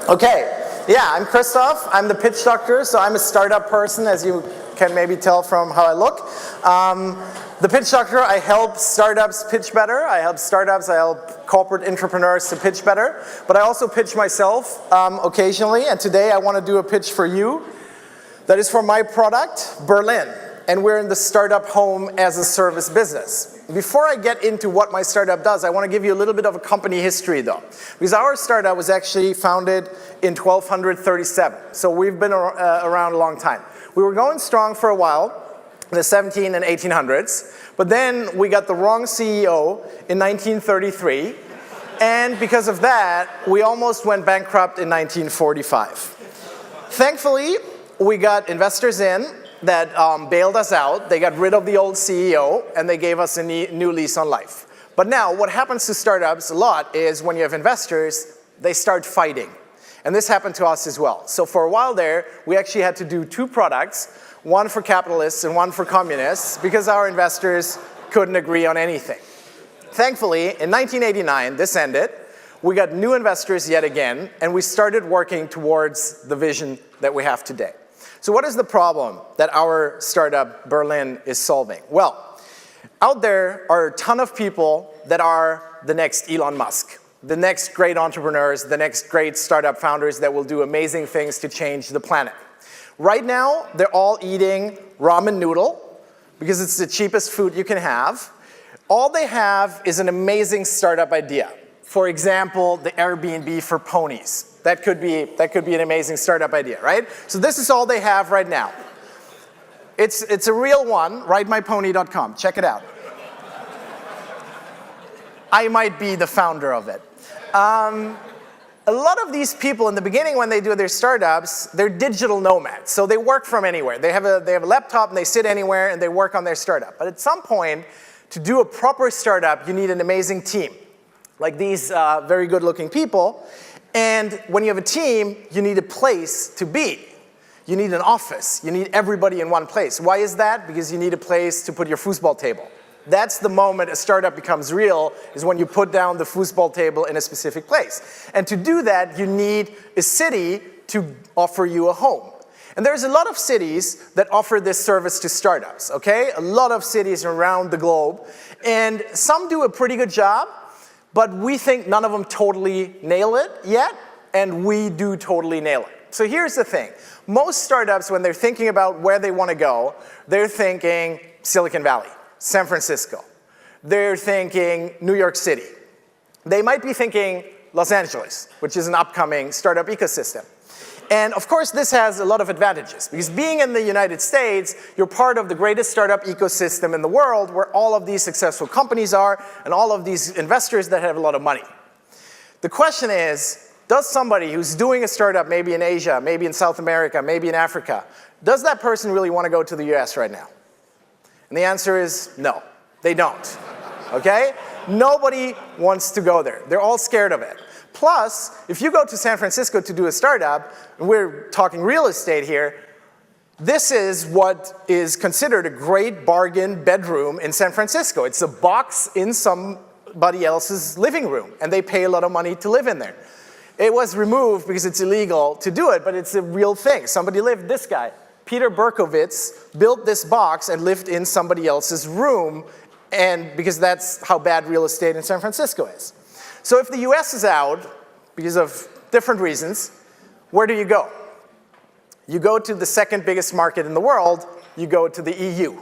Okay, yeah, I'm Christoph. I'm the pitch doctor, so I'm a startup person, as you can maybe tell from how I look. The pitch doctor, I help startups pitch better. I help corporate entrepreneurs to pitch better. But I also pitch myself occasionally, and today I want to do a pitch for you. That is for my product, Berlin. And we're in the startup home as a service business. Before I get into what my startup does, I want to give you a little bit of a company history though. Because our startup was actually founded in 1237. So we've been around a long time. We were going strong for a while, in the 17 and 1800s. But then we got the wrong CEO in 1933. And because of that, we almost went bankrupt in 1945. Thankfully, we got investors in that bailed us out. They got rid of the old CEO, and they gave us a new lease on life. But now, what happens to startups a lot is when you have investors, they start fighting. And this happened to us as well. So for a while there, we actually had to do two products, one for capitalists and one for communists, because our investors couldn't agree on anything. Thankfully, in 1989, this ended. We got new investors yet again, and we started working towards the vision that we have today. So what is the problem that our startup, Berlin, is solving? Well, out there are a ton of people that are the next Elon Musk, the next great entrepreneurs, the next great startup founders that will do amazing things to change the planet. Right now, they're all eating ramen noodle because it's the cheapest food you can have. All they have is an amazing startup idea. For example, the Airbnb for ponies. That could be an amazing startup idea, right? So this is all they have right now. It's a real one, ridemypony.com. Check it out. I might be the founder of it. A lot of these people in the beginning when they do their startups, they're digital nomads. So they work from anywhere. They have a laptop and they sit anywhere and they work on their startup. But at some point, to do a proper startup, you need an amazing team. Like these very good-looking people. And when you have a team, you need a place to be. You need an office. You need everybody in one place. Why is that? Because you need a place to put your foosball table. That's the moment a startup becomes real, is when you put down the foosball table in a specific place. And to do that, you need a city to offer you a home. And there's a lot of cities that offer this service to startups, okay? A lot of cities around the globe. And some do a pretty good job. But we think none of them totally nail it yet, and we do totally nail it. So here's the thing. Most startups, when they're thinking about where they want to go, they're thinking Silicon Valley, San Francisco. They're thinking New York City. They might be thinking Los Angeles, which is an upcoming startup ecosystem. And of course, this has a lot of advantages, because being in the United States, you're part of the greatest startup ecosystem in the world, where all of these successful companies are, and all of these investors that have a lot of money. The question is, does somebody who's doing a startup, maybe in Asia, maybe in South America, maybe in Africa, does that person really want to go to the US right now? And the answer is no, they don't, okay? Nobody wants to go there. They're all scared of it. Plus, if you go to San Francisco to do a startup, and we're talking real estate here, this is what is considered a great bargain bedroom in San Francisco. It's a box in somebody else's living room, and they pay a lot of money to live in there. It was removed because it's illegal to do it, but it's a real thing. Somebody lived, this guy, Peter Berkowitz, built this box and lived in somebody else's room, and because that's how bad real estate in San Francisco is. So if the US is out, because of different reasons, where do you go? You go to the second biggest market in the world, you go to the EU.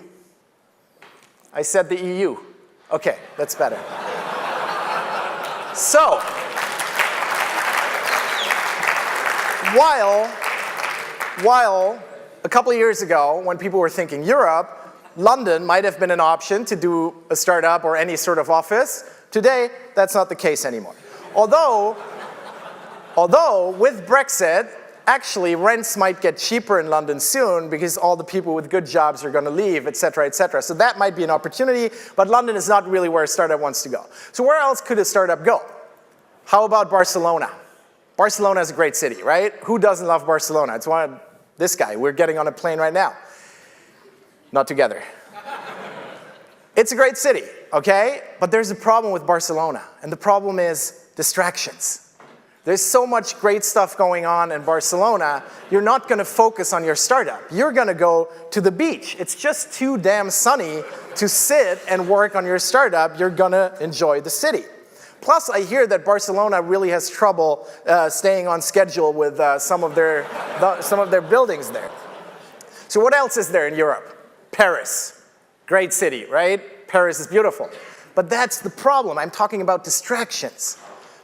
I said the EU. Okay, that's better. So, while a couple of years ago, when people were thinking Europe, London might have been an option to do a startup or any sort of office. Today, that's not the case anymore. Although with Brexit, actually rents might get cheaper in London soon because all the people with good jobs are going to leave, et cetera, et cetera. So that might be an opportunity, but London is not really where a startup wants to go. So where else could a startup go? How about Barcelona? Barcelona is a great city, right? Who doesn't love Barcelona? It's one of this guy. We're getting on a plane right now. Not together. It's a great city, okay? But there's a problem with Barcelona, and the problem is distractions. There's so much great stuff going on in Barcelona, you're not going to focus on your startup. You're going to go to the beach. It's just too damn sunny to sit and work on your startup. You're going to enjoy the city. Plus, I hear that Barcelona really has trouble staying on schedule with some of their buildings there. So what else is there in Europe? Paris. Great city, right? Paris is beautiful. But that's the problem. I'm talking about distractions.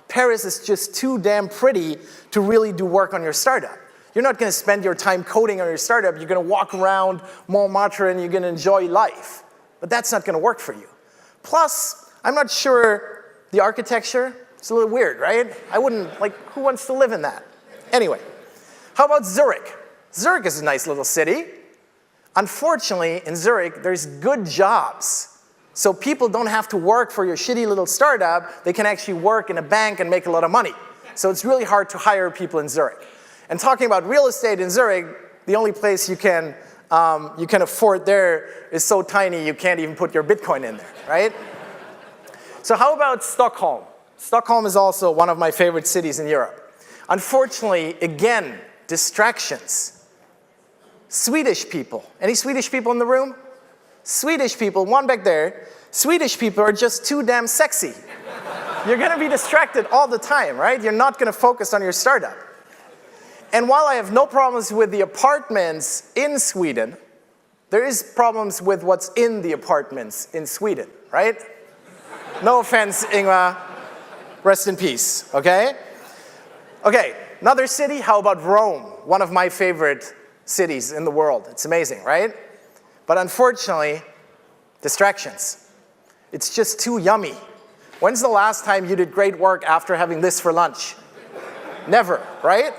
Paris is just too damn pretty to really do work on your startup. You're not going to spend your time coding on your startup. You're going to walk around Montmartre and you're going to enjoy life. But that's not going to work for you. Plus, I'm not sure the architecture, it's a little weird, right? I wouldn't, like, who wants to live in that? Anyway, how about Zurich? Zurich is a nice little city. Unfortunately, in Zurich, there's good jobs. So people don't have to work for your shitty little startup. They can actually work in a bank and make a lot of money. So it's really hard to hire people in Zurich. And talking about real estate in Zurich, the only place you can afford there is so tiny you can't even put your Bitcoin in there, right? So how about Stockholm? Stockholm is also one of my favorite cities in Europe. Unfortunately, again, distractions. Swedish people. Any Swedish people in the room? Swedish people, one back there, Swedish people are just too damn sexy. You're going to be distracted all the time, right? You're not going to focus on your startup. And while I have no problems with the apartments in Sweden, there is problems with what's in the apartments in Sweden, right? No offense, Ingmar. Rest in peace, okay? Okay, another city, how about Rome? One of my favorite cities in the world. It's amazing, right? But unfortunately, distractions. It's just too yummy. When's the last time you did great work after having this for lunch? Never, right?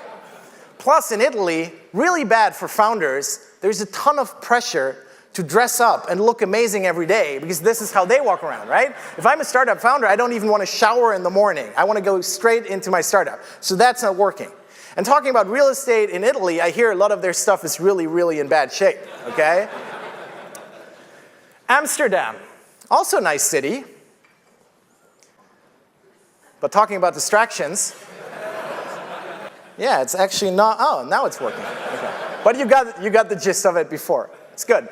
Plus, in Italy, really bad for founders, there's a ton of pressure to dress up and look amazing every day because this is how they walk around, right? If I'm a startup founder, I don't even want to shower in the morning. I want to go straight into my startup. So that's not working. And talking about real estate in Italy, I hear a lot of their stuff is really, really in bad shape, okay? Amsterdam, also a nice city. But talking about distractions, yeah, it's actually not, oh, now it's working. Okay. But you got the gist of it before. It's good.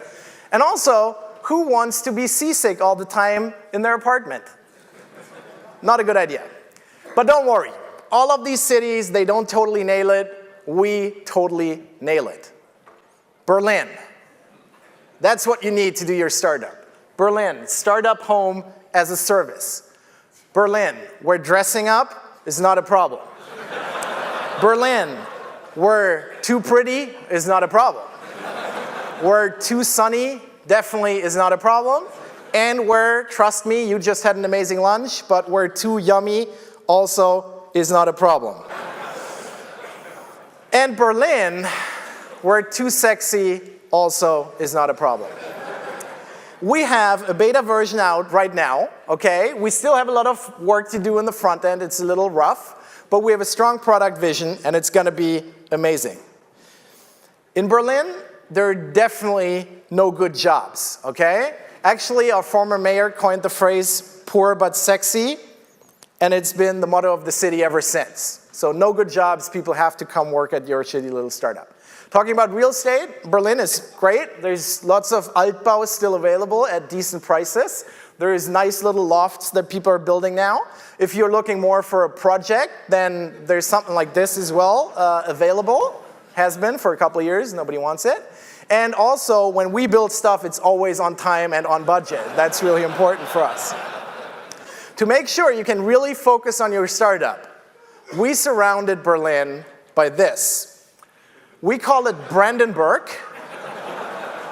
And also, who wants to be seasick all the time in their apartment? Not a good idea. But don't worry. All of these cities, they don't totally nail it. We totally nail it. Berlin. That's what you need to do your startup. Berlin, startup home as a service. Berlin, where dressing up is not a problem. Berlin, where too pretty is not a problem. Where too sunny definitely is not a problem. And where, trust me, you just had an amazing lunch, but where too yummy also is not a problem. And Berlin, where too sexy also is not a problem. We have a beta version out right now, okay? We still have a lot of work to do in the front end. It's a little rough, but we have a strong product vision, and it's going to be amazing. In Berlin, there are definitely no good jobs, okay? Actually, our former mayor coined the phrase poor but sexy, and it's been the motto of the city ever since. So no good jobs, people have to come work at your shitty little startup. Talking about real estate, Berlin is great. There's lots of Altbau still available at decent prices. There is nice little lofts that people are building now. If you're looking more for a project, then there's something like this as well available. Has been for a couple of years, nobody wants it. And also, when we build stuff, it's always on time and on budget. That's really important for us. To make sure you can really focus on your startup, we surrounded Berlin by this. We call it Brandenburg,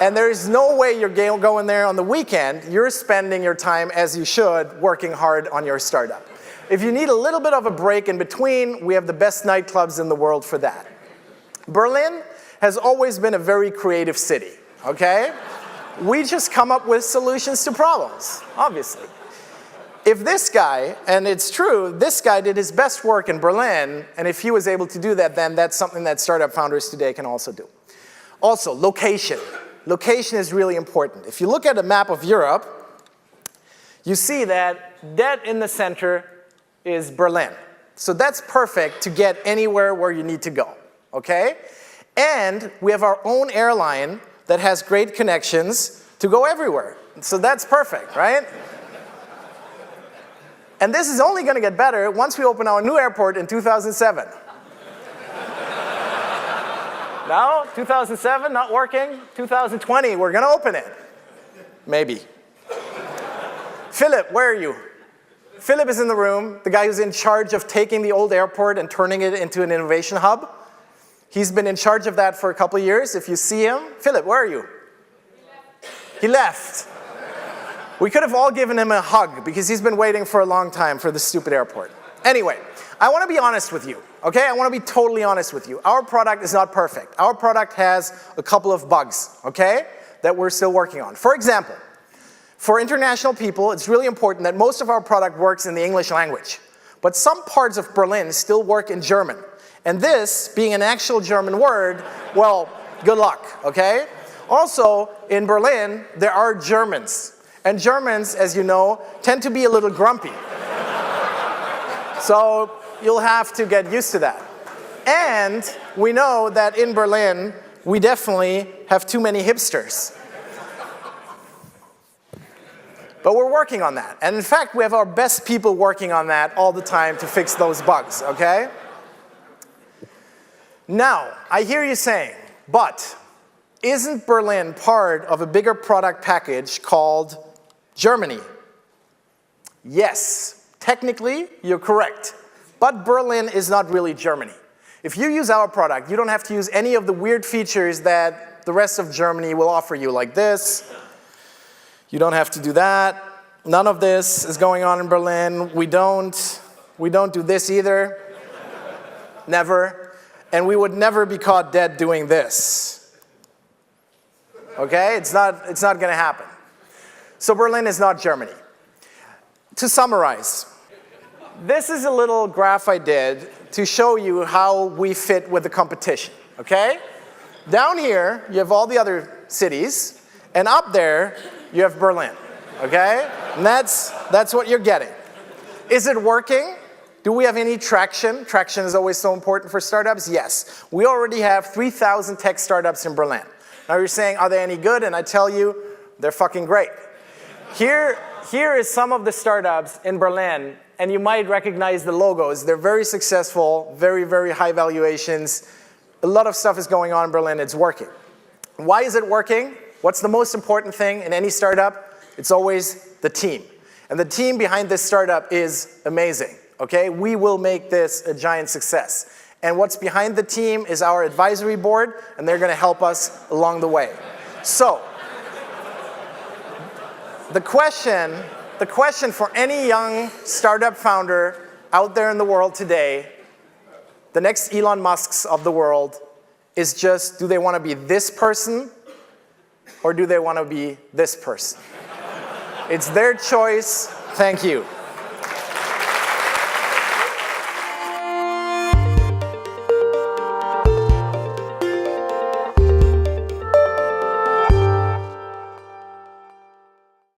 and there is no way you're going there on the weekend. You're spending your time, as you should, working hard on your startup. If you need a little bit of a break in between, we have the best nightclubs in the world for that. Berlin has always been a very creative city, okay? We just come up with solutions to problems, obviously. If this guy, and it's true, this guy did his best work in Berlin, and if he was able to do that, then that's something that startup founders today can also do. Also, location. Location is really important. If you look at a map of Europe, you see that dead in the center is Berlin. So that's perfect to get anywhere where you need to go, okay? And we have our own airline that has great connections to go everywhere. So that's perfect, right? And this is only going to get better once we open our new airport in 2007. No? 2007, not working? 2020, we're going to open it. Maybe. Philip, where are you? Philip is in the room, the guy who's in charge of taking the old airport and turning it into an innovation hub. He's been in charge of that for a couple of years. If you see him, Philip, where are you? He left. We could have all given him a hug because he's been waiting for a long time for this stupid airport. Anyway, I want to be honest with you, okay? I want to be totally honest with you. Our product is not perfect. Our product has a couple of bugs, okay, that we're still working on. For example, for international people, it's really important that most of our product works in the English language. But some parts of Berlin still work in German. And this, being an actual German word, well, good luck, okay? Also, in Berlin, there are Germans. And Germans, as you know, tend to be a little grumpy. So you'll have to get used to that. And we know that in Berlin, we definitely have too many hipsters. But we're working on that. And in fact, we have our best people working on that all the time to fix those bugs, okay? Now, I hear you saying, but isn't Berlin part of a bigger product package called Germany? Yes, technically, you're correct. But Berlin is not really Germany. If you use our product, you don't have to use any of the weird features that the rest of Germany will offer you, like this. You don't have to do that. None of this is going on in Berlin. We don't do this either. Never. And we would never be caught dead doing this. Okay? It's not going to happen. So Berlin is not Germany. To summarize, this is a little graph I did to show you how we fit with the competition. Okay? Down here, you have all the other cities. And up there, you have Berlin, okay? And that's what you're getting. Is it working? Do we have any traction? Traction is always so important for startups. Yes. We already have 3,000 tech startups in Berlin. Now you're saying, are they any good? And I tell you, they're fucking great. Here is some of the startups in Berlin, and you might recognize the logos. They're very successful, very, very high valuations. A lot of stuff is going on in Berlin. It's working. Why is it working? What's the most important thing in any startup? It's always the team. And the team behind this startup is amazing, okay? We will make this a giant success. And what's behind the team is our advisory board, and they're going to help us along the way. So, the question for any young startup founder out there in the world today, the next Elon Musks of the world, is just, do they want to be this person? Or do they want to be this person? It's their choice. Thank you.